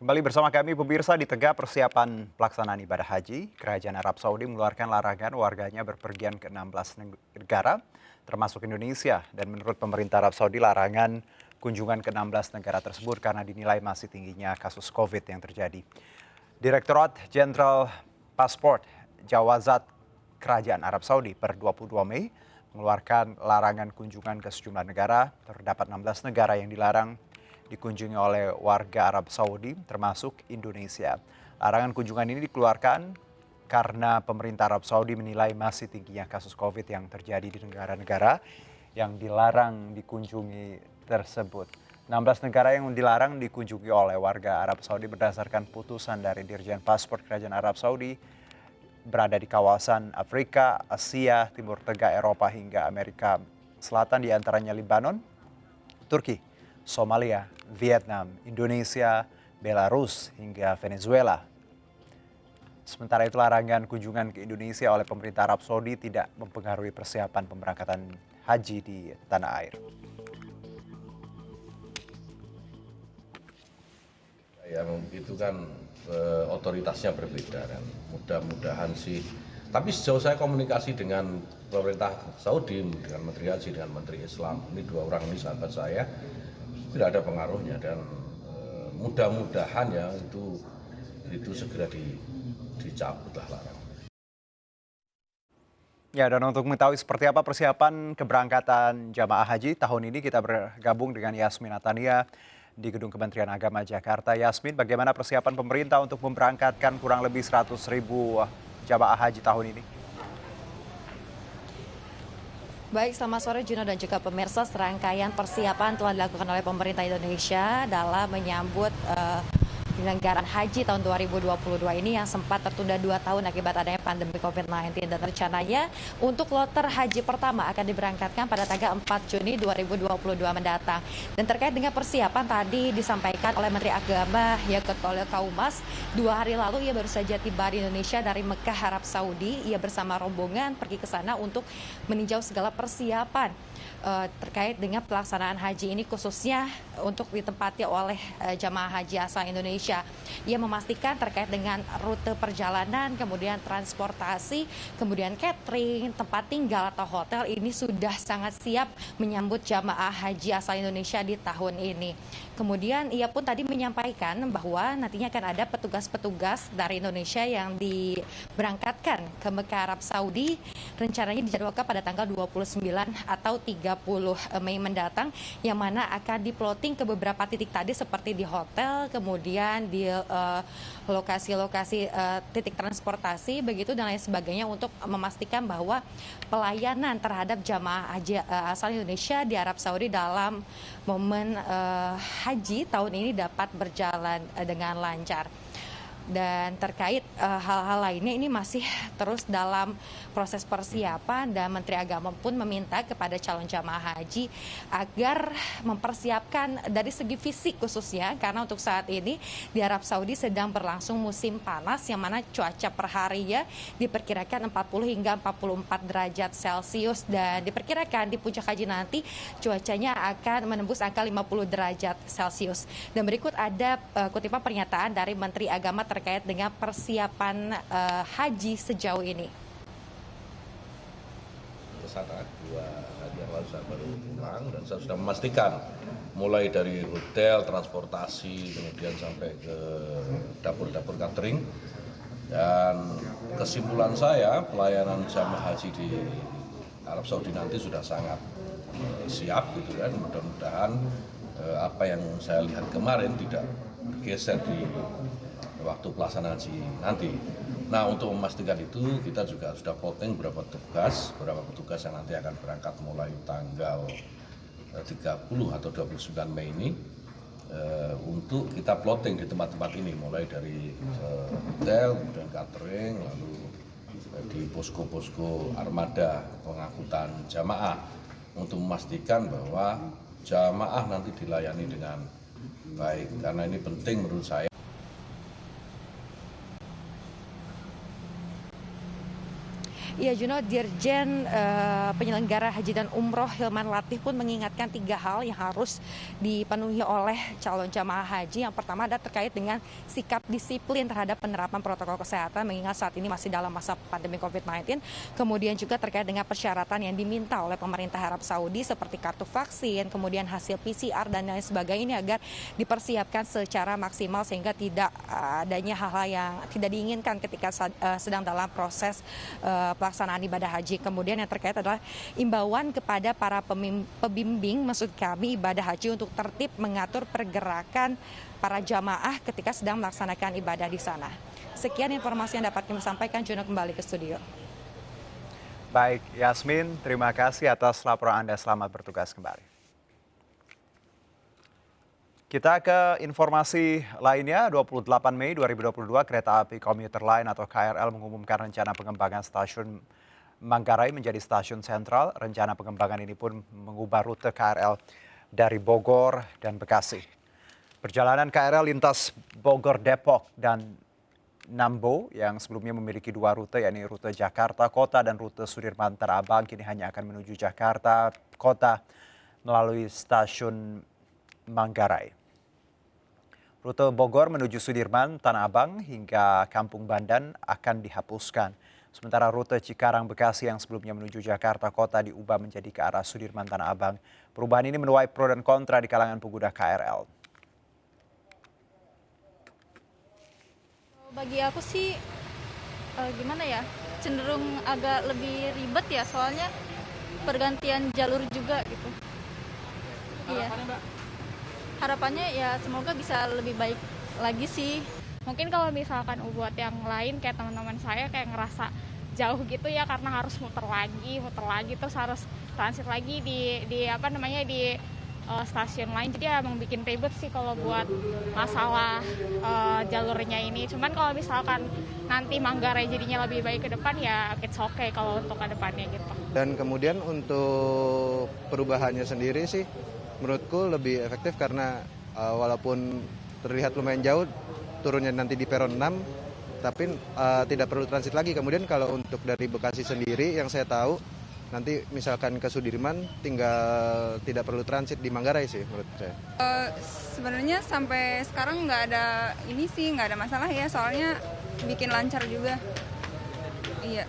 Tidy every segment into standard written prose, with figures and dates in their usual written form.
Kembali bersama kami pemirsa di tengah persiapan pelaksanaan ibadah haji, Kerajaan Arab Saudi mengeluarkan larangan warganya berpergian ke 16 negara, termasuk Indonesia. Dan menurut pemerintah Arab Saudi, larangan kunjungan ke 16 negara tersebut karena dinilai masih tingginya kasus COVID yang terjadi. Direktorat Jenderal Pasport Jawazat Kerajaan Arab Saudi per 22 Mei mengeluarkan larangan kunjungan ke sejumlah negara. Terdapat 16 negara yang dilarang dikunjungi oleh warga Arab Saudi, termasuk Indonesia. Larangan kunjungan ini dikeluarkan karena pemerintah Arab Saudi menilai masih tingginya kasus COVID yang terjadi di negara-negara yang dilarang dikunjungi tersebut. 16 negara yang dilarang dikunjungi oleh warga Arab Saudi berdasarkan putusan dari Dirjen Paspor Kerajaan Arab Saudi berada di kawasan Afrika, Asia, Timur Tengah, Eropa hingga Amerika Selatan, diantaranya Lebanon, Turki, Somalia, Vietnam, Indonesia, Belarus, hingga Venezuela. Sementara itu larangan kunjungan ke Indonesia oleh pemerintah Arab Saudi tidak mempengaruhi persiapan pemberangkatan haji di tanah air. Yang itu kan otoritasnya berbeda kan. Mudah-mudahan sih. Tapi sejauh saya komunikasi dengan pemerintah Saudi, dengan Menteri Haji, dengan Menteri Islam, ini dua orang ini sahabat saya, tidak ada pengaruhnya dan mudah-mudahan ya itu segera dicabut lah larangan. Ya, dan untuk mengetahui seperti apa persiapan keberangkatan jamaah haji tahun ini, kita bergabung dengan Yasmin Natania di Gedung Kementerian Agama Jakarta. Yasmin, bagaimana persiapan pemerintah untuk memberangkatkan kurang lebih 100.000 jamaah haji tahun ini? Baik, selamat sore Juno dan juga pemirsa. Serangkaian persiapan telah dilakukan oleh pemerintah Indonesia dalam menyambut penyelenggaraan haji tahun 2022 ini yang sempat tertunda 2 tahun akibat adanya pandemi COVID-19. Dan rencananya untuk kloter haji pertama akan diberangkatkan pada tanggal 4 Juni 2022 mendatang. Dan terkait dengan persiapan tadi disampaikan oleh Menteri Agama Yakut Kolil Kaumas, 2 hari lalu ia baru saja tiba di Indonesia dari Mekah, Arab Saudi. Ia bersama rombongan pergi ke sana untuk meninjau segala persiapan terkait dengan pelaksanaan haji ini, khususnya untuk ditempati oleh jamaah haji asal Indonesia. Ia memastikan terkait dengan rute perjalanan, kemudian transportasi, kemudian catering, tempat tinggal atau hotel ini sudah sangat siap menyambut jamaah haji asal Indonesia di tahun ini. Kemudian ia pun tadi menyampaikan bahwa nantinya akan ada petugas-petugas dari Indonesia yang diberangkatkan ke Mekah, Arab Saudi. Rencananya dijadwalkan pada tanggal 29 atau 30 Mei mendatang, yang mana akan diploting ke beberapa titik tadi seperti di hotel, kemudian di lokasi-lokasi titik transportasi begitu dan lain sebagainya, untuk memastikan bahwa pelayanan terhadap jamaah haji asal Indonesia di Arab Saudi dalam momen haji tahun ini dapat berjalan dengan lancar. Dan terkait hal-hal lainnya ini masih terus dalam proses persiapan, dan Menteri Agama pun meminta kepada calon jamaah haji agar mempersiapkan dari segi fisik khususnya, karena untuk saat ini di Arab Saudi sedang berlangsung musim panas yang mana cuaca per harinya diperkirakan 40 hingga 44 derajat Celcius, dan diperkirakan di puncak haji nanti cuacanya akan menembus angka 50 derajat Celcius. Dan berikut ada kutipan pernyataan dari Menteri Agama terkait dengan persiapan haji sejauh ini. Kesana 2 hari yang lalu saya baru pulang dan saya sudah memastikan mulai dari hotel, transportasi, kemudian sampai ke dapur-dapur catering. Dan kesimpulan saya, pelayanan jamaah haji di Arab Saudi nanti sudah sangat siap gitu kan. Mudah-mudahan apa yang saya lihat kemarin tidak bergeser di waktu pelaksanaan haji nanti. Nah, untuk memastikan itu kita juga sudah plotting beberapa petugas yang nanti akan berangkat mulai tanggal 30 atau 29 Mei ini, untuk kita plotting di tempat-tempat ini, mulai dari hotel, kemudian catering, lalu di posko-posko armada pengangkutan jamaah, untuk memastikan bahwa jamaah nanti dilayani dengan baik, karena ini penting menurut saya. Iya Juno, Dirjen Penyelenggara Haji dan Umroh Hilman Latif pun mengingatkan 3 hal yang harus dipenuhi oleh calon jamaah haji. Yang pertama adalah terkait dengan sikap disiplin terhadap penerapan protokol kesehatan mengingat saat ini masih dalam masa pandemi COVID-19. Kemudian juga terkait dengan persyaratan yang diminta oleh pemerintah Arab Saudi seperti kartu vaksin, kemudian hasil PCR dan lain sebagainya ini agar dipersiapkan secara maksimal sehingga tidak adanya hal-hal yang tidak diinginkan ketika sedang dalam proses pelaksanaan ibadah haji. Kemudian yang terkait adalah imbauan kepada para pembimbing, maksud kami ibadah haji untuk tertib mengatur pergerakan para jamaah ketika sedang melaksanakan ibadah di sana. Sekian informasi yang dapat kami sampaikan. Juno kembali ke studio. Baik, Yasmin, terima kasih atas laporan Anda. Selamat bertugas kembali. Kita ke informasi lainnya, 28 Mei 2022 Kereta Api Komuter Line atau KRL mengumumkan rencana pengembangan stasiun Manggarai menjadi stasiun sentral. Rencana pengembangan ini pun mengubah rute KRL dari Bogor dan Bekasi. Perjalanan KRL lintas Bogor, Depok, dan Nambo yang sebelumnya memiliki 2 rute, yakni rute Jakarta Kota dan rute Sudirman Tanah Abang, kini hanya akan menuju Jakarta Kota melalui stasiun Manggarai. Rute Bogor menuju Sudirman, Tanah Abang hingga Kampung Bandan akan dihapuskan. Sementara rute Cikarang Bekasi yang sebelumnya menuju Jakarta Kota diubah menjadi ke arah Sudirman, Tanah Abang. Perubahan ini menuai pro dan kontra di kalangan pengguna KRL. Bagi aku sih gimana ya, cenderung agak lebih ribet ya, soalnya pergantian jalur juga gitu. Iya. Harapannya ya semoga bisa lebih baik lagi sih. Mungkin kalau misalkan buat yang lain kayak teman-teman saya kayak ngerasa jauh gitu ya karena harus muter lagi terus harus transit lagi di stasiun lain. Jadi ya emang bikin ribet sih kalau buat masalah jalurnya ini. Cuman kalau misalkan nanti Manggarai jadinya lebih baik ke depan ya it's okay kalau untuk ke depannya gitu. Dan kemudian untuk perubahannya sendiri sih menurutku lebih efektif karena walaupun terlihat lumayan jauh turunnya nanti di peron 6 tapi tidak perlu transit lagi. Kemudian kalau untuk dari Bekasi sendiri yang saya tahu nanti misalkan ke Sudirman tinggal tidak perlu transit di Manggarai sih menurut saya. Sebenarnya sampai sekarang nggak ada masalah ya, soalnya bikin lancar juga. Iya.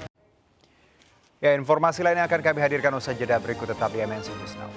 Ya, informasi lainnya akan kami hadirkan usai jeda berikut, tetap di MNC News Now.